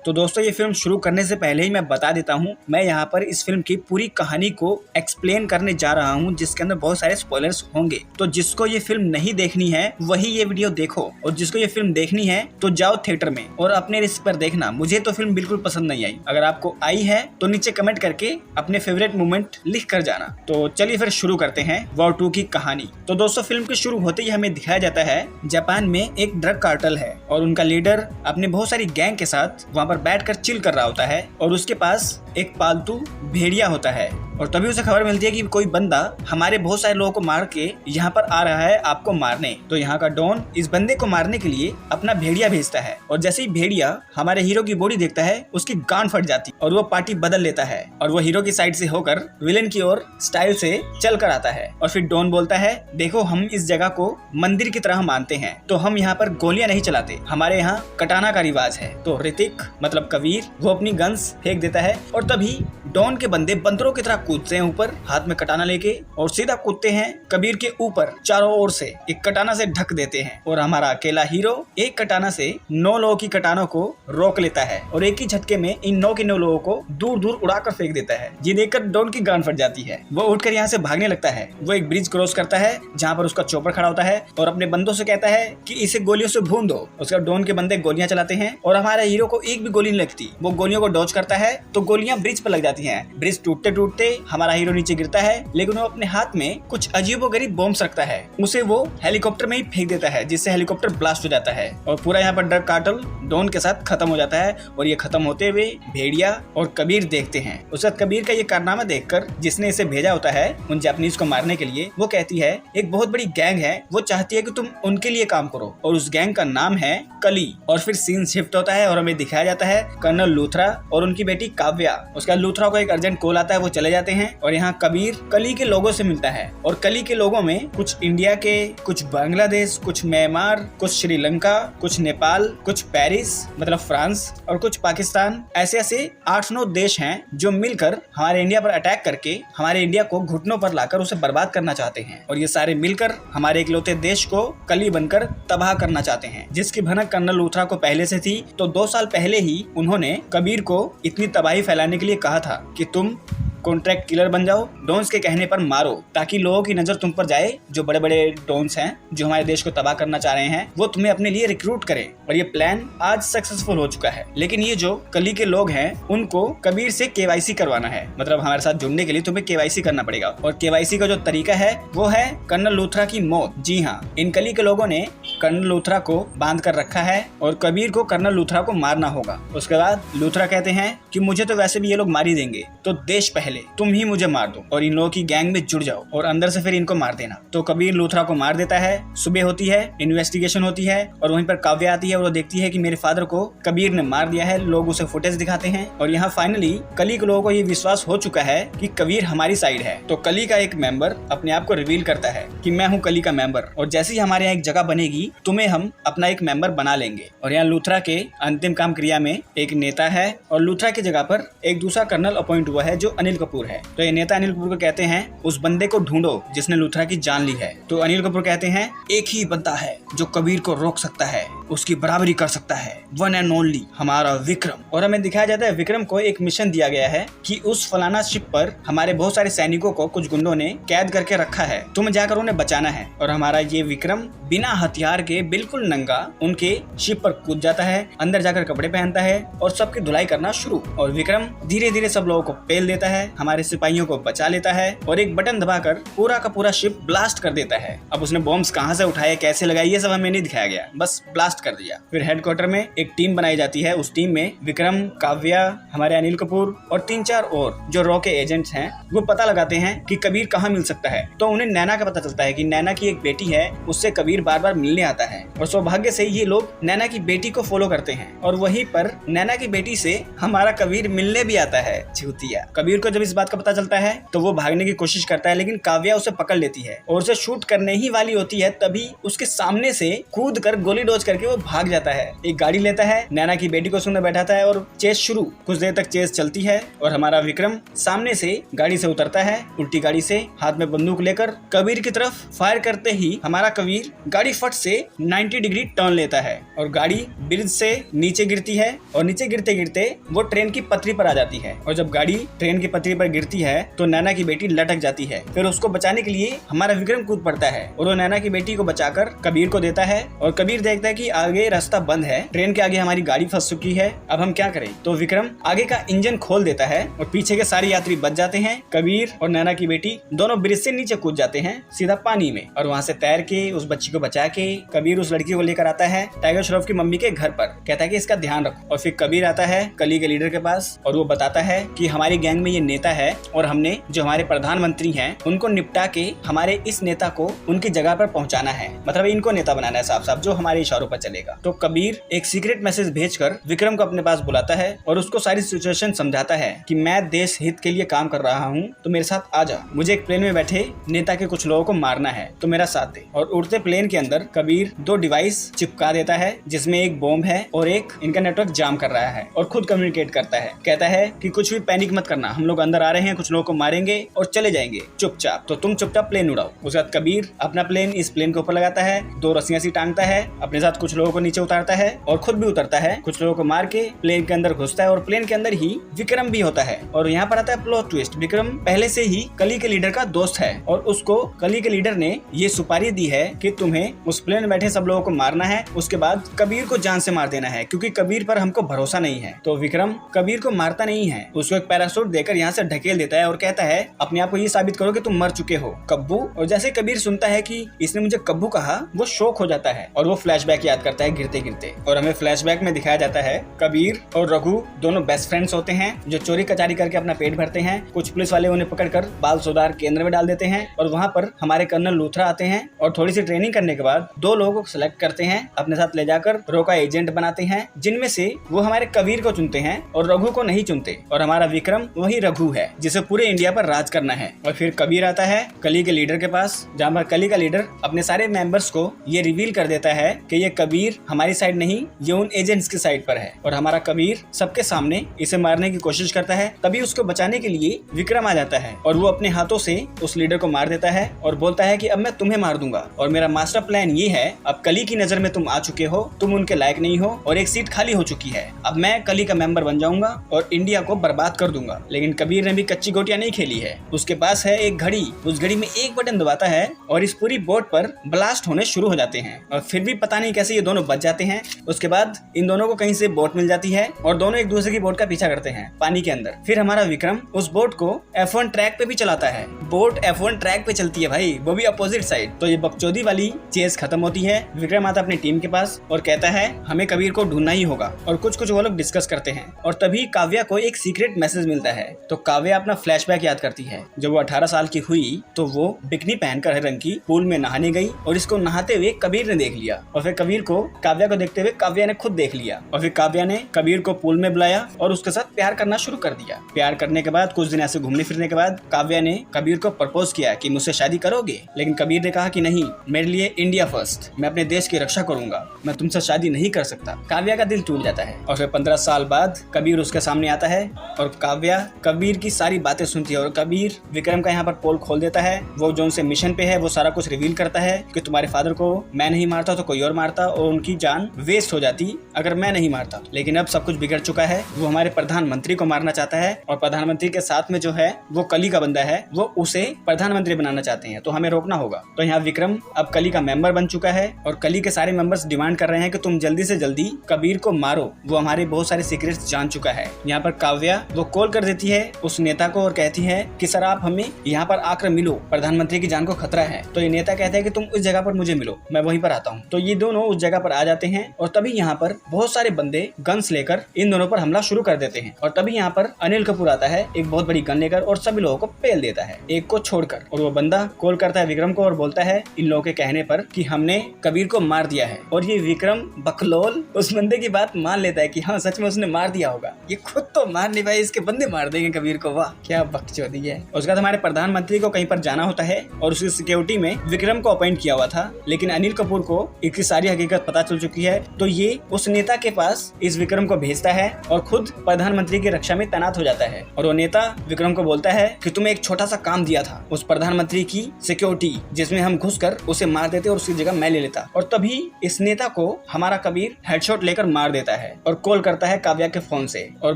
तो दोस्तों ये फिल्म शुरू करने से पहले ही मैं बता देता हूँ, मैं यहाँ पर इस फिल्म की पूरी कहानी को एक्सप्लेन करने जा रहा हूँ, जिसके अंदर बहुत सारे स्पॉयलर्स होंगे। तो जिसको ये फिल्म नहीं देखनी है वही ये वीडियो देखो, और जिसको ये फिल्म देखनी है तो जाओ थिएटर में और अपने रिस्क पर देखना। मुझे तो फिल्म बिल्कुल पसंद नहीं आई। अगर आपको आई है तो नीचे कमेंट करके अपने फेवरेट मोमेंट लिख कर जाना। तो चलिए फिर शुरू करते हैं वॉर 2 की कहानी। तो दोस्तों फिल्म के शुरू होते ही हमें दिखाया जाता है जापान में एक ड्रग कार्टेल है और उनका लीडर अपने बहुत सारी गैंग के साथ वहाँ पर बैठकर चिल कर रहा होता है और उसके पास एक पालतू भेड़िया होता है। और तभी उसे खबर मिलती है कि कोई बंदा हमारे बहुत सारे लोगों को मार के यहाँ पर आ रहा है आपको मारने। तो यहाँ का डॉन इस बंदे को मारने के लिए अपना भेड़िया भेजता है और जैसे ही भेड़िया हमारे हीरो की बॉडी देखता है उसकी गांड फट जाती और वो पार्टी बदल लेता है और वो हीरो की साइड से होकर विलेन की ओर स्टाइल से चल कर आता है। और फिर डॉन बोलता है, देखो हम इस जगह को मंदिर की तरह मानते हैं, तो हम यहाँ पर गोलियां नहीं चलाते, हमारे यहाँ कटाना का रिवाज है। तो ऋतिक मतलब कबीर वो अपनी गन्स फेंक देता है और तभी डॉन के बंदे बंदरों की तरह कूदते हैं ऊपर हाथ में कटाना लेके और सीधा कूदते हैं कबीर के ऊपर। चारों ओर से एक कटाना से ढक देते हैं और हमारा अकेला हीरो एक कटाना से 9 लोगों की कटानों को रोक लेता है और एक ही झटके में इन 9 के 9 लोगों को दूर दूर उड़ाकर फेंक देता है। ये देखकर डॉन की गांड फट जाती है। वो उठकर यहाँ से भागने लगता है। वो एक ब्रिज क्रॉस करता है जहाँ पर उसका चॉपर खड़ा होता है और अपने बंदों से कहता है कि इसे गोलियों से भून दो। उसका डॉन के बंदे गोलियां चलाते हैं और हमारे हीरो को एक भी गोली नहीं लगती। वो गोलियों को डॉज करता है तो गोलियां ब्रिज पर लग जाती हैं। ब्रिज टूटते टूटते हमारा हीरो नीचे गिरता है, लेकिन वो अपने हाथ में कुछ अजीबोगरीब बॉम्ब्स रखता है। उसे वो हेलीकॉप्टर में ही फेंक देता है जिससे हेलीकॉप्टर ब्लास्ट हो जाता है और पूरा यहाँ पर ड्रग कार्टेल डॉन के साथ खत्म हो जाता है। और ये खत्म होते हुए भेड़िया और कबीर देखते हैं। उसके बाद कबीर का ये कारनामा देखकर जिसने इसे भेजा होता है उन जापानीज को मारने के लिए, वो कहती है एक बहुत बड़ी गैंग है, वो चाहती है कि तुम उनके लिए काम करो और उस गैंग का नाम है कली। और फिर सीन शिफ्ट होता है और हमें दिखाया जाता है कर्नल लूथरा और उनकी बेटी काव्या। उसका लूथरा को एक अर्जेंट कॉल आता है, वो चले जाते हैं और यहाँ कबीर कली के लोगों से मिलता है। और कली के लोगों में कुछ इंडिया के, कुछ बांग्लादेश, कुछ म्यांमार, कुछ श्रीलंका, कुछ नेपाल, कुछ पेरिस मतलब फ्रांस और कुछ पाकिस्तान, ऐसे ऐसे 8-9 देश हैं जो मिलकर हमारे इंडिया पर अटैक करके हमारे इंडिया को घुटनों पर लाकर उसे बर्बाद करना चाहते हैं। और ये सारे मिलकर हमारे इकलौते देश को कली बनकर तबाह करना चाहते हैं, जिसकी भनक कर्नल लूथरा को पहले से थी। तो 2 साल पहले ही उन्होंने कबीर को इतनी तबाही फैलाने के लिए कहा था कि तुम कॉन्ट्रैक्ट किलर बन जाओ, डॉन्स के कहने पर मारो, ताकि लोगों की नजर तुम पर जाए। जो बड़े बड़े डॉन्स हैं जो हमारे देश को तबाह करना चाह रहे हैं वो तुम्हें अपने लिए रिक्रूट करें। और ये प्लान आज सक्सेसफुल हो चुका है। लेकिन ये जो कली के लोग हैं उनको कबीर से केवाईसी करवाना है, मतलब हमारे साथ जुड़ने के लिए तुम्हें केवाईसी करना पड़ेगा। और केवाईसी का जो तरीका है वो है कर्नल लूथरा की मौत। जी हाँ, इन कली के लोगों ने कर्नल लूथरा को बांध कर रखा है और कबीर को कर्नल लूथरा को मारना होगा। उसके बाद लूथरा कहते हैं कि मुझे तो वैसे भी ये लोग मार ही देंगे, तो देश पहले, तुम ही मुझे मार दो और इन लोगों की गैंग में जुड़ जाओ और अंदर से फिर इनको मार देना। तो कबीर लूथरा को मार देता है। सुबह होती है, इन्वेस्टिगेशन होती है और वहीं पर काव्या आती है और वो देखती है कि मेरे फादर को कबीर ने मार दिया है। लोग उसे फुटेज दिखाते हैं और यहाँ फाइनली कली के लोगों को ये विश्वास हो चुका है कि कबीर हमारी साइड है। तो कली का एक मेंबर अपने आप को रिवील करता है कि मैं हूँ कली का मेंबर और जैसे ही हमारे यहाँ एक जगह बनेगी तुम्हें हम अपना एक मेंबर बना लेंगे। और यहाँ लूथरा के अंतिम काम क्रिया में एक नेता है और लूथरा की जगह पर एक दूसरा कर्नल अपॉइंट हुआ है जो अनिल कपूर है। तो ये नेता अनिल कपूर को कहते हैं उस बंदे को ढूंढो जिसने लूथरा की जान ली है। तो अनिल कपूर कहते हैं एक ही बंदा है जो कबीर को रोक सकता है, उसकी बराबरी कर सकता है, वन एंड ओनली हमारा विक्रम। और हमें दिखाया जाता है विक्रम को एक मिशन दिया गया है कि उस फलाना शिप पर हमारे बहुत सारे सैनिकों को कुछ गुंडों ने कैद करके रखा है, तुम्हें जाकर उन्हें बचाना है। और हमारा ये विक्रम बिना हथियार के बिल्कुल नंगा उनके शिप पर कूद जाता है, अंदर जाकर कपड़े पहनता है और सबकी धुलाई करना शुरू। और विक्रम धीरे धीरे सब लोगों को पेल देता है, हमारे सिपाहियों को बचा लेता है और एक बटन दबाकर पूरा का पूरा शिप ब्लास्ट कर देता है। अब उसने बॉम्ब्स कहां से उठाए, कैसे लगाए, ये सब हमें नहीं दिखाया गया, बस ब्लास्ट कर दिया। फिर हेडक्वार्टर में एक टीम बनाई जाती है। उस टीम में विक्रम, काव्या, हमारे अनिल कपूर और 3-4 और जो रॉ के एजेंट्स हैं वो पता लगाते हैं कि कबीर कहाँ मिल सकता है। तो उन्हें नैना का पता चलता है कि नैना की एक बेटी है, उससे कबीर बार बार मिलने आता है। और सौभाग्य से ये लोग नैना की बेटी को फॉलो करते हैं और वहीं पर नैना की बेटी से हमारा कबीर मिलने भी आता है। चूतिया कबीर को जब इस बात का पता चलता है तो वो भागने की कोशिश करता है, लेकिन काव्या उसे पकड़ लेती है और उसे शूट करने ही वाली होती है। तभी उसके सामने से कूद कर गोली डॉज करके वो वो भाग जाता है, एक गाड़ी लेता है, नैना की बेटी को उसमें बैठाता है और चेस शुरू। कुछ देर तक चेस चलती है और हमारा विक्रम सामने से गाड़ी से उतरता है, उल्टी गाड़ी से, हाथ में बंदूक लेकर कबीर की तरफ फायर करते ही हमारा कबीर गाड़ी फट से 90 डिग्री टर्न लेता है और गाड़ी ब्रिज से नीचे गिरती है और नीचे गिरते गिरते वो ट्रेन की पटरी पर आ जाती है। और जब गाड़ी ट्रेन की पटरी पर गिरती है तो नैना की बेटी लटक जाती है। फिर उसको बचाने के लिए हमारा विक्रम कूद पड़ता है और वो नैना की बेटी को बचाकर कबीर को देता है और कबीर देखता है कि आगे रास्ता बंद है, ट्रेन के आगे हमारी गाड़ी फंस चुकी है, अब हम क्या करें। तो विक्रम आगे का इंजन खोल देता है और पीछे के सारे यात्री बच जाते हैं। कबीर और नैना की बेटी दोनों ब्रिज से नीचे कूद जाते हैं सीधा पानी में और वहाँ से तैर के उस बच्ची को बचा के कबीर उस लड़की को लेकर आता है टाइगर श्रॉफ की मम्मी के घर पर, कहता है कि इसका ध्यान रखो। और फिर कबीर आता है कली के लीडर के पास और वो बताता है कि हमारी गैंग में ये नेता है और हमने जो हमारे प्रधानमंत्री हैं उनको निपटा के हमारे इस नेता को उनकी जगह पर पहुंचाना है, मतलब इनको नेता बनाना है साफ साफ, जो हमारे इशारों पर चलेगा। तो कबीर एक सीक्रेट मैसेज भेजकर विक्रम को अपने पास बुलाता है और उसको सारी सिचुएशन समझाता है कि मैं देश हित के लिए काम कर रहा हूँ, तो मेरे साथ आ जा, मुझे एक प्लेन में बैठे नेता के कुछ लोगों को मारना है, तो मेरा साथ दे। और उड़ते प्लेन के अंदर कबीर 2 डिवाइस चिपका देता है जिसमें एक बॉम्ब है और एक इनका नेटवर्क जाम कर रहा है और खुद कम्युनिकेट करता है, कहता है कि कुछ भी पैनिक मत करना, हम लोग अंदर आ रहे हैं, कुछ लोगों को मारेंगे और चले जाएंगे चुपचाप, तो तुम चुपचाप प्लेन उड़ाओ। उसके बाद कबीर अपना प्लेन इस प्लेन के ऊपर लगाता है, 2 रस्सियां सी टांगता है, अपने साथ कुछ लोगों को नीचे उतारता है और खुद भी उतरता है, कुछ लोगों को मार के प्लेन के अंदर घुसता है और प्लेन के अंदर ही विक्रम भी होता है। और यहाँ पर आता है प्लॉट ट्विस्ट, विक्रम पहले से ही कली के लीडर का दोस्त है और उसको कली के लीडर ने ये सुपारी दी है कि तुम्हें उस प्लेन में बैठे सब लोगों को मारना है, उसके बाद कबीर को जान से मार देना है क्योंकि कबीर पर हमको भरोसा नहीं है। तो विक्रम कबीर को मारता नहीं है, उसको एक पैराशूट देकर यहाँ से ढकेल देता है और कहता है अपने आप को ये साबित करो कि तुम मर चुके हो कब्बू। और जैसे कबीर सुनता है कि इसने मुझे कब्बू कहा, वो शॉक हो जाता है और वो फ्लैशबैक याद करता है गिरते गिरते। और हमें फ्लैशबैक में दिखाया जाता है कबीर और रघु दोनों बेस्ट फ्रेंड्स होते हैं जो चोरी कचारी करके अपना पेट भरते हैं। कुछ पुलिस वाले उन्हें पकड़कर बाल सुधार केंद्र में डाल देते हैं और वहाँ पर हमारे कर्नल लूथरा आते हैं और थोड़ी सी ट्रेनिंग करने के बाद 2 लोगों को सिलेक्ट करते हैं, अपने साथ ले जाकर रो का एजेंट बनाते हैं, जिनमें से वो हमारे कबीर को चुनते हैं और रघु को नहीं चुनते। और हमारा विक्रम वही रघु है जिसे पूरे इंडिया पर राज करना है। और फिर कबीर आता है कली के लीडर के पास, जहाँ पर कली का लीडर अपने सारे मेंबर्स को ये रिवील कर देता है कि ये कबीर हमारी साइड नहीं, ये उन एजेंट्स की साइड पर है। और हमारा कबीर सबके सामने इसे मारने की कोशिश करता है, तभी उसको बचाने के लिए विक्रम आ जाता है और वो अपने हाथों से उस लीडर को मार देता है और बोलता है कि अब मैं तुम्हें मार दूंगा और मेरा मास्टर प्लान ये है, अब कली की नजर में तुम आ चुके हो, तुम उनके लायक नहीं हो और एक सीट खाली हो चुकी है, अब मैं कली का मेंबर बन जाऊंगा और इंडिया को बर्बाद कर दूंगा। लेकिन कबीर ने भी कच्ची गोटियां नहीं खेली है, उसके पास है एक घड़ी, उस घड़ी में एक बटन दबाता है और इस पूरी बोट पर ब्लास्ट होने शुरू हो जाते हैं और फिर भी पता नहीं कैसे ये दोनों बच जाते हैं। उसके बाद इन दोनों को कहीं से बोट मिल जाती है और दोनों एक दूसरे की बोट का पीछा करते हैं पानी के अंदर। फिर हमारा विक्रम उस बोट को F1 ट्रैक पे भी चलाता है, बोट F1 ट्रैक पे चलती है भाई, वो भी अपोजिट साइड। तो ये बकचोदी वाली चेस खत्म होती है, विक्रम आता अपनी टीम के पास और कहता है हमें कबीर को ढूंढना ही होगा और कुछ वो लोग डिस्कस करते हैं। और तभी काव्या को एक सीक्रेट मैसेज मिलता है। तो काव्या अपना फ्लैशबैक याद करती है, जब वो 18 साल की हुई तो वो बिकनी पहनकर हरे रंग की पूल में नहाने गई और इसको नहाते हुए कबीर ने देख लिया और फिर कबीर को काव्या को देखते हुए काव्या ने खुद देख लिया और फिर काव्या ने कबीर को पूल में बुलाया और उसके साथ प्यार करना शुरू कर दिया। प्यार करने के बाद कुछ दिन ऐसे घूमने फिरने के बाद काव्या ने कबीर को प्रपोज किया कि मुझसे शादी करोगे, लेकिन कबीर ने कहा कि नहीं, मेरे लिए इंडिया फर्स्ट, मैं अपने देश की रक्षा करूंगा, मैं तुमसे शादी नहीं कर सकता। काव्या का दिल टूट जाता है और फिर 15 साल बाद कबीर उसके सामने आता है और काव्या कबीर की सारी बातें सुनती है और कबीर विक्रम का यहाँ पर पोल खोल देता है। वो जो उनसे मिशन पे है वो सारा कुछ रिवील करता है कि तुम्हारे फादर को मैं नहीं मारता तो कोई और मारता और उनकी जान वेस्ट हो जाती अगर मैं नहीं मारता। लेकिन अब सब कुछ बिगड़ चुका है, वो हमारे प्रधानमंत्री को मारना चाहता है और प्रधानमंत्री के साथ में जो है वो कली का बंदा है, वो उसे प्रधानमंत्री बनाना चाहते हैं, तो हमें रोकना होगा। तो यहाँ विक्रम अब कली का मेंबर बन चुका है और कली के सारे मेंबर्स डिमांड कर रहे हैं कि तुम जल्दी से जल्दी कबीर को मारो, वो हमारे बहुत सारे सीक्रेट्स जान चुका है। यहाँ पर काव्या वो कॉल कर देती है उस नेता को और कहती है कि सर आप हमें यहाँ पर आकर मिलो, प्रधानमंत्री की जान को खतरा है। तो ये नेता कहता है कि तुम उस जगह पर मुझे मिलो, मैं वहीं पर आता हूँ। तो ये दोनों उस जगह पर आ जाते हैं और तभी यहाँ पर बहुत सारे बंदे गन्स लेकर इन दोनों पर हमला शुरू कर देते हैं। और तभी यहाँ पर अनिल कपूर आता है एक बहुत बड़ी गन लेकर और सभी लोगों को पेल देता है, एक को छोड़कर। और वो बंदा कॉल करता है विक्रम को और बोलता है इन लोगों के कहने पर कि हमने कबीर को मार दिया है। और ये विक्रम बकलोल उस बंदे की बात मान लेता है कि हाँ सच में उसने मार दिया होगा, ये खुद तो मार नहीं पाए, इसके बंदे मार देंगे कबीर को, वाह क्या बकचोदी है। उसके बाद हमारे प्रधानमंत्री को कहीं पर जाना होता है और उसकी सिक्योरिटी में विक्रम को अपॉइंट किया हुआ था, लेकिन अनिल कपूर को इसकी सारी हकीकत हकीकत पता चल चुकी है तो ये उस नेता के पास इस विक्रम को भेजता है और खुद प्रधानमंत्री की रक्षा में तैनात हो जाता है। और वो नेता विक्रम को बोलता है कि तुम्हें एक छोटा सा काम दिया था उस प्रधानमंत्री की सिक्योरिटी, जिसमें हम घुसकर उसे मार देते और उसकी जगह मैं ले लेता। और तभी इस नेता को हमारा कबीर हेडशॉट लेकर मार देता है और कॉल करता है काव्या के फोन से और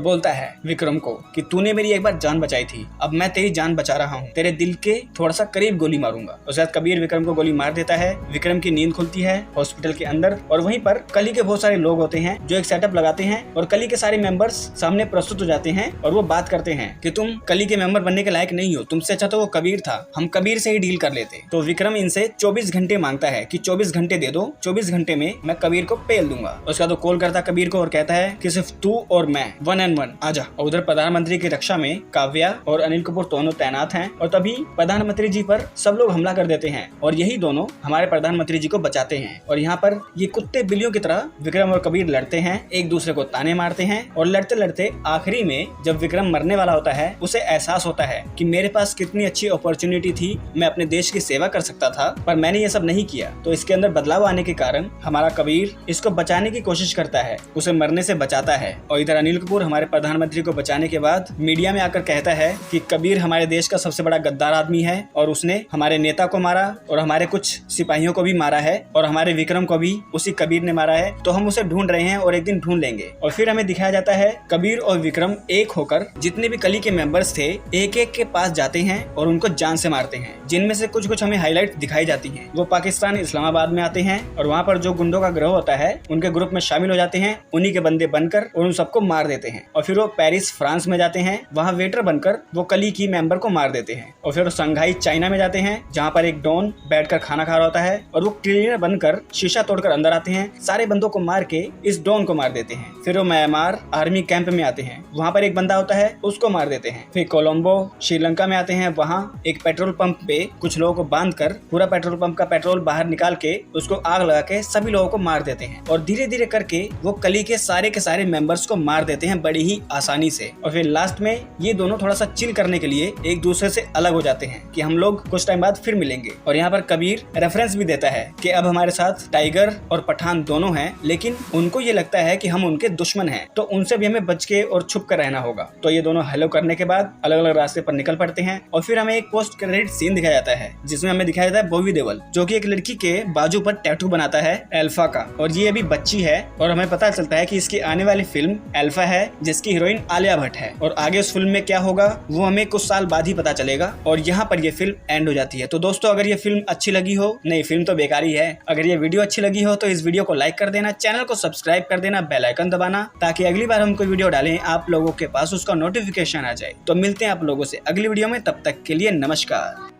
बोलता है विक्रम को कि तूने मेरी एक बार जान बचाई थी, अब मैं तेरी जान बचा रहा हूँ, तेरे दिल के थोड़ा सा करीब गोली मारूंगा। उसके बाद कबीर विक्रम को गोली मार देता है। विक्रम की नींद खुलती है हॉस्पिटल के अंदर और वहीं पर कली के बहुत सारे लोग होते हैं जो एक सेटअप लगाते हैं और कली के सारे मेंबर्स सामने प्रस्तुत हो जाते हैं और वो बात करते हैं कि तुम कली के मेंबर बनने के लायक नहीं हो, तुमसे अच्छा तो वो कबीर था, हम कबीर से ही डील कर लेते। तो विक्रम इनसे 24 घंटे मांगता है कि 24 घंटे दे दो, 24 घंटे में मैं कबीर को पेल दूंगा। उसके बाद वो कॉल करता कबीर को और कहता है कि सिर्फ तू और मैं 1 on 1 आजा। और उधर प्रधानमंत्री की रक्षा में काव्या और अनिल कपूर दोनों तैनात हैं और तभी प्रधानमंत्री जी पर सब लोग हमला कर देते हैं और यही दोनों हमारे प्रधानमंत्री जी को बचाते हैं। और यहाँ पर ये कुत्ते बिल्लियों की तरह विक्रम और कबीर लड़ते हैं, एक दूसरे को ताने मारते हैं और लड़ते लड़ते आखिरी में जब विक्रम मरने वाला होता है उसे एहसास होता है कि मेरे पास कितनी अच्छी अपॉर्चुनिटी थी, मैं अपने देश की सेवा कर सकता था पर मैंने ये सब नहीं किया। तो इसके अंदर बदलाव आने के कारण हमारा कबीर इसको बचाने की कोशिश करता है, उसे मरने से बचाता है। और इधर अनिल कपूर हमारे प्रधानमंत्री को बचाने के बाद मीडिया में आकर कहता है कि कबीर हमारे देश का सबसे बड़ा गद्दार आदमी है और उसने हमारे नेता को मारा और हमारे कुछ सिपाहियों को भी मारा है और हमारे विक्रम को भी उसी कबीर ने मारा है, तो हम उसे ढूंढ रहे हैं और एक दिन ढूंढ लेंगे। और फिर हमें दिखाया जाता है कबीर और विक्रम एक होकर जितने भी कली के मेंबर्स थे एक एक के पास जाते हैं और उनको जान से मारते हैं, जिनमें से कुछ कुछ हमें हाईलाइट दिखाई जाती हैं। वो पाकिस्तान इस्लामाबाद में आते हैं और वहाँ पर जो गुंडों का ग्रोह होता है उनके ग्रुप में शामिल हो जाते हैं, उन्हीं के बंदे बनकर और उन सबको मार देते हैं। और फिर वो पेरिस फ्रांस में जाते हैं, वहाँ वेटर बनकर वो कली की मेंबर को मार देते हैं। और फिर वो संघाई चाइना में जाते हैं जहाँ पर एक डॉन बैठकर खाना खा रहा होता है और वो क्लीनर बनकर शीशा तोड़कर अंदर आते हैं, सारे बंदों को मार के इस डॉन को मार देते हैं। फिर वो म्यांमार आर्मी कैंप में आते हैं, वहाँ पर एक बंदा होता है उसको मार देते हैं। फिर कोलंबो श्रीलंका में आते हैं, वहाँ एक पेट्रोल पंप पे कुछ लोगों को बांधकर पूरा पेट्रोल पंप का पेट्रोल बाहर निकाल के उसको आग लगा के सभी लोगों को मार देते हैं और धीरे धीरे करके वो कली के सारे मेंबर्स को मार देते हैं बड़ी ही आसानी से। और फिर लास्ट में ये दोनों थोड़ा सा चिल करने के लिए एक दूसरे से अलग हो जाते हैं कि हम लोग कुछ टाइम बाद फिर मिलेंगे। और यहाँ पर कबीर रेफरेंस भी देता है कि अब हमारे साथ टाइगर और पठान दोनों हैं, लेकिन उनको ये लगता है कि हम उनके दुश्मन हैं, तो उनसे भी हमें बच के और छुप कर रहना होगा। तो ये दोनों हेलो करने के बाद अलग अलग रास्ते पर निकल पड़ते हैं और फिर हमें एक पोस्ट क्रेडिट सीन दिखाया जाता है जिसमें हमें दिखाया जाता है बॉबी देओल जो कि एक लड़की के बाजू पर टैटू बनाता है अल्फा का, और ये अभी बच्ची है और हमें पता चलता है कि इसकी आने वाली फिल्म अल्फा है जिसकी हीरोइन आलिया भट्ट है। और आगे उस फिल्म में क्या होगा वो हमें कुछ साल बाद ही पता चलेगा और यहाँ पर ये फिल्म एंड हो जाती है। तो दोस्तों अगर ये फिल्म अच्छी लगी हो, नहीं फिल्म तो बेकार ही है, अगर ये वीडियो अच्छी लगी हो तो इस वीडियो को लाइक कर देना, चैनल को सब्सक्राइब कर देना, बेल आइकन दबाना ताकि अगली बार हम कोई वीडियो डालें आप लोगों के पास उसका नोटिफिकेशन आ जाए। तो मिलते हैं आप लोगों से अगली वीडियो में, तब तक के लिए नमस्कार।